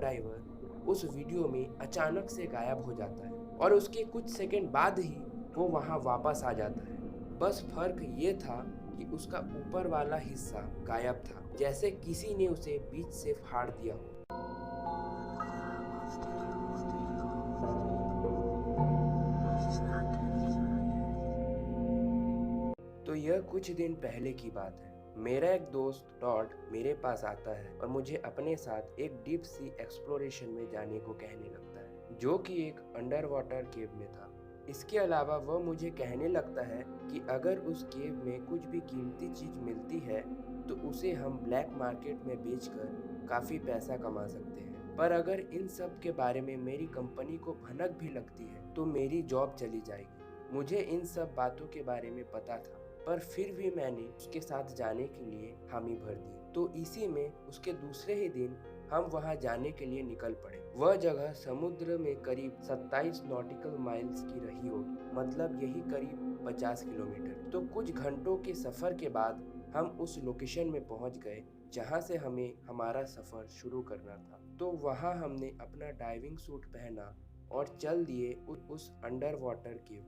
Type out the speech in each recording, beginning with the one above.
Driver उस video में अचानक से गायब हो जाता है और उसके कुछ सेकंड बाद ही वो वहां वापस आ जाता है। बस फर्क ये था कि उसका ऊपर वाला हिस्सा गायब था, जैसे किसी ने उसे बीच से फाड़ दिया हो। तो यह कुछ दिन पहले की बात है। मेरा एक दोस्त टॉड मेरे पास आता है और मुझे अपने साथ एक डीप सी एक्सप्लोरेशन में जाने को कहने लगता है, जो कि एक अंडर वाटर केव में था। इसके अलावा वह मुझे कहने लगता है कि अगर उस केव में कुछ भी कीमती चीज मिलती है तो उसे हम ब्लैक मार्केट में बेचकर काफी पैसा कमा सकते हैं। पर अगर इन सब के बारे में मेरी कंपनी को भनक भी लगती है तो मेरी जॉब चली जाएगी। मुझे इन सब बातों के बारे में पता था, पर फिर भी मैंने उसके साथ जाने के लिए हामी भर दी। तो इसी में उसके दूसरे ही दिन हम वहां जाने के लिए निकल पड़े। वह जगह समुद्र में करीब 27 नॉटिकल माइल्स की रही होगी, मतलब यही करीब 50 किलोमीटर। तो कुछ घंटों के सफर के बाद हम उस लोकेशन में पहुंच गए जहां से हमें हमारा सफर शुरू करना था। तो वहां हमने अपना डाइविंग सूट पहना और चल दिए उस अंडर वाटर केव।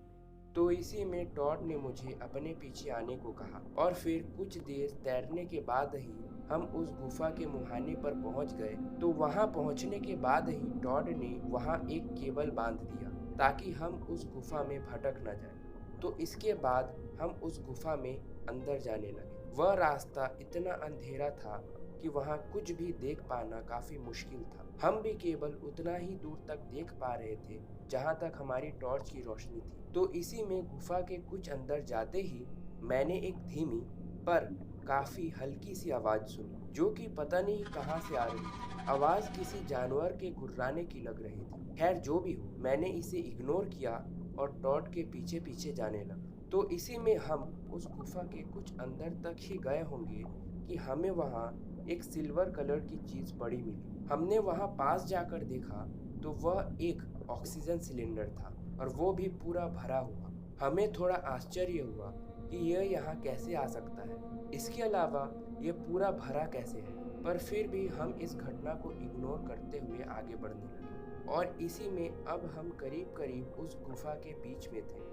तो इसी में टॉड ने मुझे अपने पीछे आने को कहा और फिर कुछ देर तैरने के बाद ही हम उस गुफा के मुहाने पर पहुंच गए। तो वहां पहुंचने के बाद ही टॉड ने वहां एक केबल बांध दिया ताकि हम उस गुफा में भटक न जाए। तो इसके बाद हम उस गुफा में अंदर जाने लगे। वह रास्ता इतना अंधेरा था कि वहां कुछ भी देख पाना काफी मुश्किल था। हम भी केवल उतना ही दूर तक देख पा रहे थे जहां तक हमारी टॉर्च की रोशनी थी। तो इसी में गुफा के कुछ अंदर जाते ही मैंने एक धीमी पर काफी हल्की सी आवाज सुनी, जो कि पता नहीं कहां से आ रही थी। आवाज किसी जानवर के गुर्राने की लग रही थी। खैर जो भी हो, मैंने इसे इग्नोर किया और टॉड के पीछे पीछे जाने लगा। तो इसी में हम उस गुफा के कुछ अंदर तक ही गए होंगे कि हमें वहां एक सिल्वर कलर की चीज पड़ी मिली। हमने वहां पास जाकर देखा तो वह एक ऑक्सीजन सिलेंडर था और वो भी पूरा भरा हुआ। हमें थोड़ा आश्चर्य हुआ कि यह यहाँ कैसे आ सकता है, इसके अलावा यह पूरा भरा कैसे है। पर फिर भी हम इस घटना को इग्नोर करते हुए आगे बढ़ने लगे और इसी में अब हम करीब करीब उस गुफा के बीच में थे।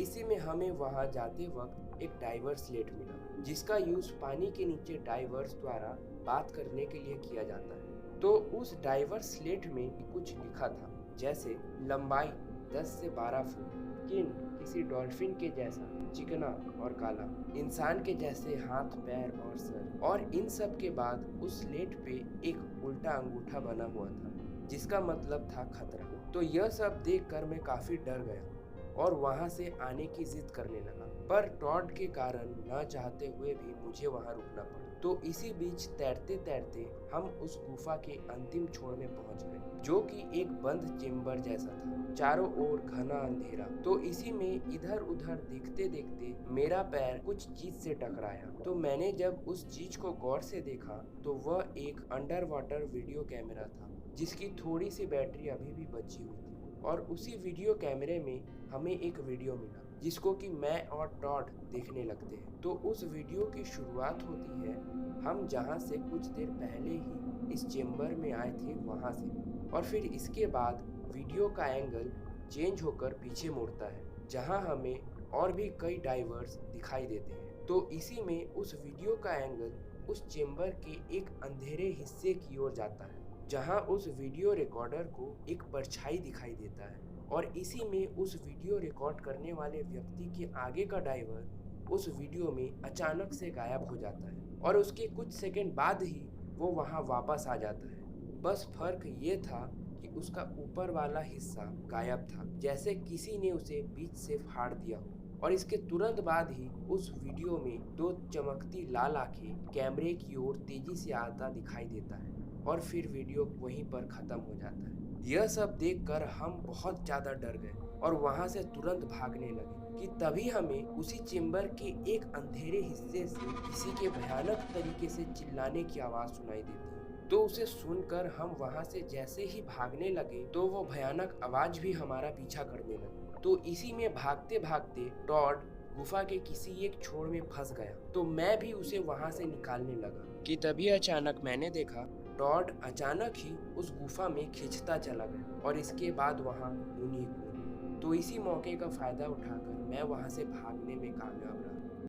इसी में हमें वहां जाते वक्त एक डाइवर स्लेट मिला, जिसका यूज पानी के नीचे डाइवर्स द्वारा बात करने के लिए किया जाता है। तो उस डाइवर स्लेट में कुछ लिखा था, जैसे लंबाई 10 से 12 फुट, स्किन किसी डॉल्फिन के जैसा चिकना और काला, इंसान के जैसे हाथ पैर और सर। और इन सब के बाद उस स्लेट पे एक उल्टा अंगूठा बना हुआ था, जिसका मतलब था खतरा। तो यह सब देखकर मैं काफी डर गया और वहां से आने की जिद करने लगा, पर टॉड के कारण न चाहते हुए भी मुझे वहां रुकना पड़ा। तो इसी बीच तैरते तैरते हम उस गुफा के अंतिम छोर में पहुंच गए, जो कि एक बंद चेम्बर जैसा था, चारों ओर घना अंधेरा। तो इसी में इधर उधर देखते देखते मेरा पैर कुछ चीज से टकराया। तो मैंने जब उस चीज को गौर से देखा तो वह एक अंडर वाटर वीडियो कैमरा था, जिसकी थोड़ी सी बैटरी अभी भी बची हुई थी। और उसी वीडियो कैमरे में हमें एक वीडियो मिला, जिसको कि मैं और टॉड देखने लगते हैं। तो उस वीडियो की शुरुआत होती है हम जहां से कुछ देर पहले ही इस चेम्बर में आए थे वहां से, और फिर इसके बाद वीडियो का एंगल चेंज होकर पीछे मुड़ता है, जहां हमें और भी कई डाइवर्स दिखाई देते हैं। तो इसी में उस वीडियो का एंगल उस चेम्बर के एक अंधेरे हिस्से की ओर जाता है, जहां उस वीडियो रिकॉर्डर को एक परछाई दिखाई देता है। और इसी में उस वीडियो रिकॉर्ड करने वाले व्यक्ति के आगे का डाइवर उस वीडियो में अचानक से गायब हो जाता है और उसके कुछ सेकंड बाद ही वो वहां वापस आ जाता है। बस फर्क ये था कि उसका ऊपर वाला हिस्सा गायब था, जैसे किसी ने उसे बीच से फाड़ दिया हो। और इसके तुरंत बाद ही उस वीडियो में दो चमकती लाल आंखें कैमरे की ओर तेजी से आता दिखाई देता है और फिर वीडियो वहीं पर खत्म हो जाता है। यह सब देखकर हम बहुत ज्यादा डर गए और वहां से तुरंत भागने लगे कि तभी हमें उसी चेम्बर के एक अंधेरे हिस्से से किसी के भयानक तरीके से चिल्लाने की आवाज सुनाई देती है। तो उसे सुनकर हम वहां से जैसे ही भागने लगे तो वो भयानक आवाज भी हमारा पीछा करने लगी। तो इसी में भागते भागते टॉड गुफा के किसी एक छोर में फंस गया। तो मैं भी उसे वहां से निकालने लगा कि तभी अचानक मैंने देखा टॉड अचानक ही उस गुफा में खिंचता चला गया और इसके बाद वहाँ खून ही खून। तो इसी मौके का फायदा उठाकर मैं वहाँ से भागने में कामयाब रहा।